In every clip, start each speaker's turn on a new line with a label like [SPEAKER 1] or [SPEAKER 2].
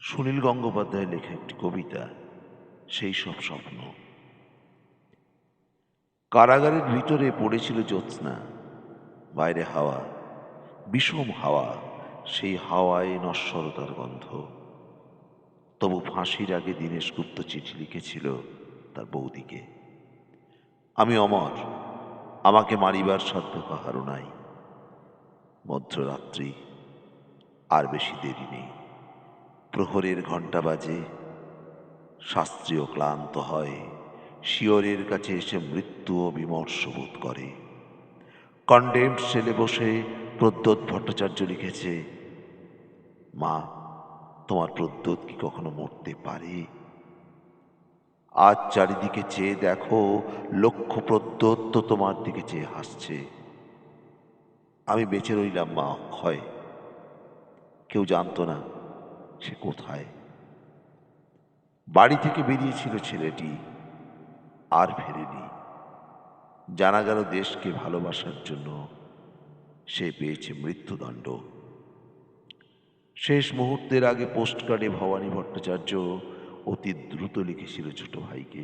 [SPEAKER 1] সুনীল গঙ্গোপাধ্যায়ের লেখা একটি কবিতা, সেই সব স্বপ্ন। কারাগারের ভিতরে পড়েছিল জ্যোৎস্না, বাইরে হাওয়া, বিষম হাওয়া, সেই হাওয়ায় নশ্বরতার গন্ধ। তবু ফাঁসির আগে দীনেশ গুপ্ত চিঠি লিখেছিল তার বৌদিকে, আমি অমর, আমাকে মারিবার সাধ্য কাহারও নাই। মধ্যরাত্রি, আর বেশি দেরি নেই। প্রহরের ঘণ্টা বাজে, শাস্ত্রীয় ক্লান্ত হয়, শিয়রের কাছে এসে মৃত্যুও বিমর্ষ বোধ করে। কন্ডেমড সেলে বসে প্রদ্যোৎ ভট্টাচার্য লিখেছে, মা, তোমার প্রদ্যোৎ কি কখনো মরতে পারে? আজ চারিদিকে চেয়ে দেখো, লক্ষ প্রদ্যোৎ তো তোমার দিকে চেয়ে হাসছে। আমি বেঁচে রইলাম মা অক্ষয়, কেউ জানতো না সে কোথায়। বাড়ি থেকে বেরিয়েছিল ছেলেটি, আর ফেরেনি। জানা গেল দেশকে ভালোবাসার জন্য সে পেয়েছে মৃত্যুদণ্ড। শেষ মুহূর্তের আগে পোস্টকার্ডে ভবানী ভট্টাচার্য অতি দ্রুত লিখেছিল ছোট ভাইকে,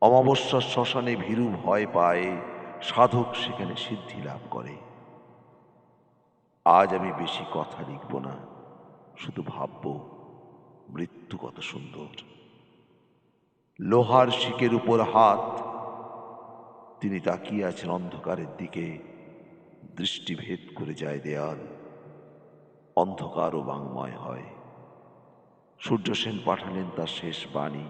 [SPEAKER 1] অমাবস্যার শ্মশানে ভীরু ভয় পায়, সাধক সেখানে সিদ্ধি লাভ করে। আজ আমি বেশি কথা লিখব না, শুধু ভাবব মৃত্যু কত সুন্দর। লোহার শিকের উপর হাত, তিনি তাকিয়ে আছেন অন্ধকারের দিকে, দৃষ্টি ভেদ করে যায় দেয়াল, অন্ধকারও বাংময় হয়। সূর্য সেন পাঠালেন তার শেষ বাণী,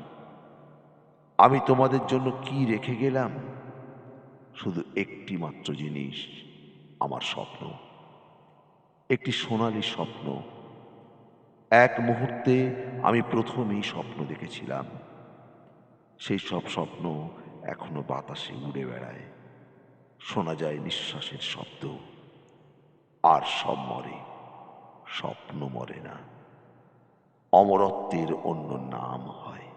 [SPEAKER 1] আমি তোমাদের জন্য কি রেখে গেলাম? শুধু একটি মাত্র জিনিস, আমার স্বপ্ন, একটি সোনালী স্বপ্ন। এক মুহূর্তে আমি প্রথমেই স্বপ্ন দেখেছিলাম, সেই সব স্বপ্ন এখনো বাতাসে উড়ে বেড়ায়, শোনা যায় নিঃশ্বাসের শব্দ। আর সব মরে, স্বপ্ন মরে না, অমরত্বের অন্য নাম হয়।